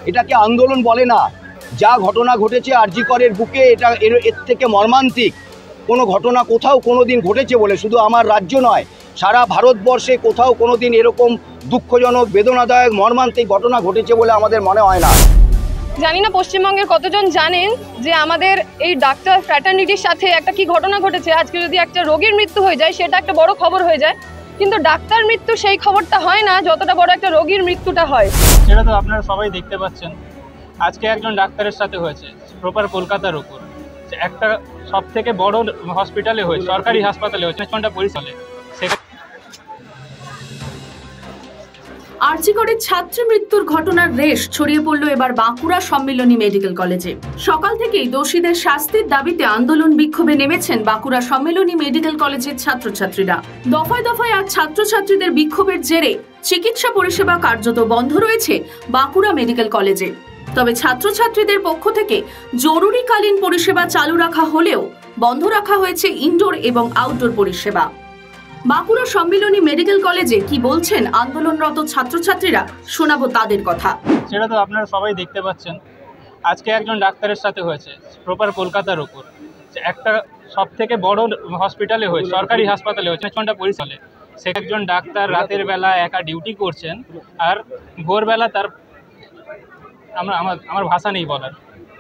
এটাকে আন্দোলন বলে না। যা ঘটনা ঘটেছে আরজি করের বুকে, এটা এর থেকে মর্মান্তিক কোনো ঘটনা কোথাও কোনো দিন ঘটেছে বলে শুধু আমার রাজ্য নয়, সারা ভারতবর্ষে কোথাও কোনো দিন এরকম দুঃখজনক, বেদনাদায়ক, মর্মান্তিক ঘটনা ঘটেছে বলে আমাদের মনে হয় না। জানি না পশ্চিমবঙ্গের কতজন জানেন যে আমাদের এই ডাক্তার ফ্র্যাটার্নিটির সাথে একটা কি ঘটনা ঘটেছে। আজকে যদি একটা রোগীর মৃত্যু হয়ে যায় সেটা একটা বড় খবর হয়ে যায়, কিন্তু ডাক্তার মৃত্যু সেই খবরটা হয় না যতটা বড় একটা রোগীর মৃত্যুটা হয়। সেটা তো আপনারা সবাই দেখতে পাচ্ছেন। আজকে একজন ডাক্তারের সাথে হয়েছে, প্রপার কলকাতার উপর একটা সব থেকে বড় হসপিটালে হয়েছে, সরকারি হাসপাতালে হয়েছে, 54 ঘন্টা পরিচালে। আরজি করের ছাত্রী মৃত্যুর ঘটনার রেশ ছড়িয়ে পড়ল এবার বাঁকুড়া সম্মিলনী মেডিকেল কলেজে। সকাল থেকেই দোষীদের শাস্তির দাবিতে আন্দোলন বিক্ষোভে নেমেছেন বাঁকুড়া সম্মিলনী মেডিকেল কলেজের ছাত্রছাত্রীরা। দফায় দফায় আজ ছাত্রছাত্রীদের বিক্ষোভের জেরে চিকিৎসা পরিষেবা কার্যত বন্ধ রয়েছে বাঁকুড়া মেডিকেল কলেজে। তবে ছাত্রছাত্রীদের পক্ষ থেকে জরুরিকালীন পরিষেবা চালু রাখা হলেও বন্ধ রাখা হয়েছে ইনডোর এবং আউটডোর পরিষেবা। বাঁকুড়া সম্মিলনী মেডিকেল কলেজে কি বলছেন আন্দোলনরত ছাত্রছাত্রীরা, শোনাবো তাদের কথা। সেটা তো আপনারা সবাই দেখতে পাচ্ছেন। আজকে একজন ডাক্তারের সাথে হয়েছে, প্রপার কলকাতার উপর একটা সব থেকে বড় হসপিটালে হয়েছে, সরকারি হাসপাতালে হয়েছে, 54 ঘন্টা পরিচালে। সে একজন ডাক্তার রাতের বেলা একা ডিউটি করছেন, আর ভোরবেলা তার আমার ভাষা নেই বলার,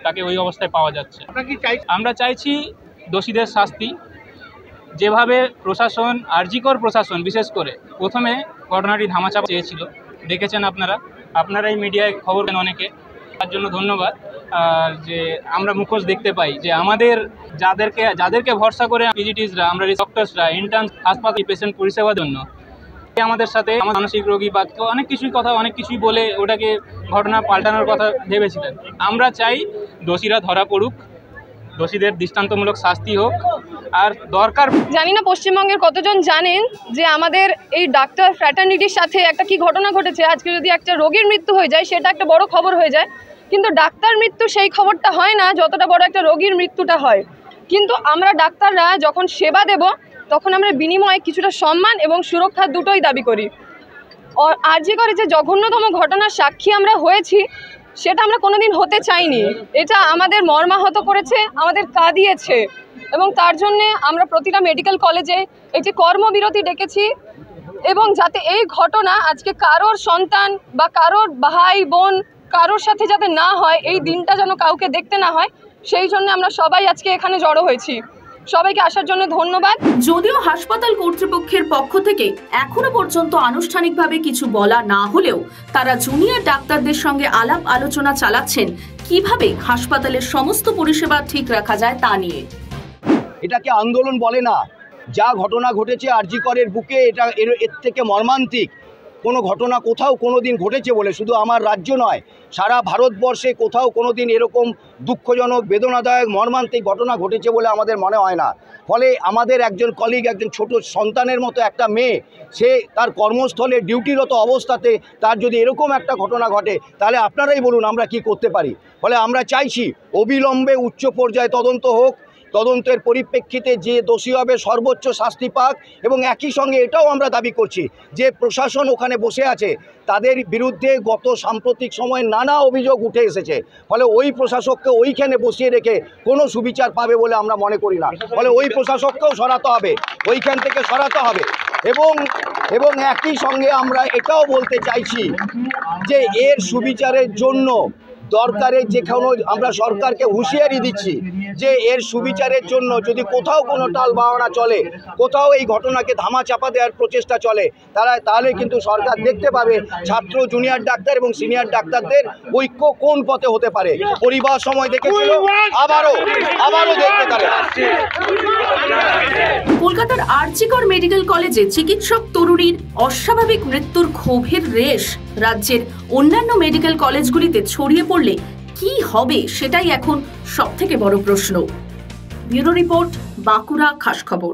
তাকে ওই অবস্থায় পাওয়া যাচ্ছে। আমরা চাইছি দোষীদের শাস্তি। যেভাবে প্রশাসন, আরজিকর প্রশাসন বিশেষ করে প্রথমে ঘটনাটি ধামাচাপা চেয়েছিল, দেখেছেন আপনারাই মিডিয়ায় খবর দেন অনেকে, তার জন্য ধন্যবাদ। যে আমরা মুখোশ দেখতে পাই যে আমাদের যাদেরকে ভরসা করে পিজিটিসরা, আমরা ডক্টরসরা, ইন্টার্ন হাসপাতাল পেশেন্ট পরিষেবার জন্য আমাদের সাথে মানসিক রোগী বা অনেক কিছুই বলে ওটাকে ঘটনা পাল্টানোর কথা ভেবেছিলেন। আমরা চাই দোষীরা ধরা পড়ুক, দোষীদের দৃষ্টান্তমূলক শাস্তি হোক। আর দরকার, জানি না পশ্চিমবঙ্গের কতজন জানেন যে আমাদের এই ডাক্তার ফ্র্যাটার্নিটির সাথে একটা কি ঘটনা ঘটেছে। আজকে যদি একটা রোগীর মৃত্যু হয়ে যায় সেটা একটা বড় খবর হয়ে যায়, কিন্তু ডাক্তার মৃত্যু সেই খবরটা হয় না যতটা বড় একটা রোগীর মৃত্যুটা হয়। কিন্তু আমরা ডাক্তাররা যখন সেবা দেব তখন আমরা বিনিময়ে কিছুটা সম্মান এবং সুরক্ষা দুটোই দাবি করি। আরজি করে যে জঘন্যতম ঘটনার সাক্ষী আমরা হয়েছি সেটা আমরা কোনোদিন হতে চাইনি। এটা আমাদের মর্মাহত করেছে, আমাদের কাঁদিয়েছে, এবং তার জন্যে আমরা প্রতিটা মেডিকেল কলেজে এই যে কর্মবিরতি ডেকেছি, এবং যাতে এই ঘটনা আজকে কারোর সন্তান বা কারোর ভাই বোন কারোর সাথে যাতে না হয়, এই দিনটা যেন কাউকে দেখতে না হয়, সেই জন্য আমরা সবাই আজকে এখানে জড়ো হয়েছি। সবাইকে আসার জন্য ধন্যবাদ। যদিও হাসপাতাল কর্তৃপক্ষের পক্ষ থেকে এখনো পর্যন্ত আনুষ্ঠানিকভাবে কিছু বলা না হলেও তারা জুনিয়র ডাক্তারদের সঙ্গে আলাপ আলোচনা চালাচ্ছেন কিভাবে হাসপাতালের সমস্ত পরিষেবা ঠিক রাখা যায় তা নিয়ে। এটাকে আন্দোলন বলে না। যা ঘটনা ঘটেছে আরজি করের বুকে, এটা এর থেকে মর্মান্তিক কোনো ঘটনা কোথাও কোনো দিন ঘটেছে বলে শুধু আমার রাজ্য নয়, সারা ভারতবর্ষে কোথাও কোনো দিন এরকম দুঃখজনক, বেদনাদায়ক, মর্মান্তিক ঘটনা ঘটেছে বলে আমাদের মনে হয় না। ফলে আমাদের একজন কলিগ, একজন ছোট সন্তানের মতো একটা মেয়ে, সে তার কর্মস্থলে ডিউটিরত অবস্থাতে তার যদি এরকম একটা ঘটনা ঘটে, তাহলে আপনারাই বলুন আমরা কি করতে পারি। ফলে আমরা চাইছি অবিলম্বে উচ্চ পর্যায়ে তদন্ত হোক, তদন্তের পরিপ্রেক্ষিতে যে দোষী হবে সর্বোচ্চ শাস্তি পাক, এবং একই সঙ্গে এটাও আমরা দাবি করছি যে প্রশাসন ওখানে বসে আছে, তাদের বিরুদ্ধে গত সাম্প্রতিক সময়ে নানা অভিযোগ উঠে এসেছে। ফলে ওই প্রশাসককে ওইখানে বসিয়ে রেখে কোনো সুবিচার পাবে বলে আমরা মনে করি না। ফলে ওই প্রশাসককেও সরাতে হবে, ওইখান থেকে সরাতে হবে। এবং একই সঙ্গে আমরা এটাও বলতে চাইছি যে এর সুবিচারের জন্য দরকারে যেখানে আমরা সরকারকে হুঁশিয়ারি দিচ্ছি যে এর সুবিচারের জন্য যদি কোথাও কোনো টাল বাহানা চলে, কোথাও এই ঘটনাকে ধামাচাপা দেওয়ার প্রচেষ্টা চলে, তাহলে কিন্তু সরকার দেখতে পাবে ছাত্র, জুনিয়র ডাক্তার এবং সিনিয়র ডাক্তারদের ঐক্য কোন পথে হতে পারে। পরিবার সময় দেখেছিল, আবারও দেখতে পারে। কলকাতার আরজি কর মেডিকেল কলেজে চিকিৎসক তরুণীর অস্বাভাবিক মৃত্যুর ক্ষোভের রেশ রাজ্যের অন্যান্য মেডিকেল কলেজগুলিতে ছড়িয়ে পড়লে কি হবে সেটাই এখন সবথেকে বড় প্রশ্ন। ব্যুরো রিপোর্ট, বাঁকুড়া খাস খবর।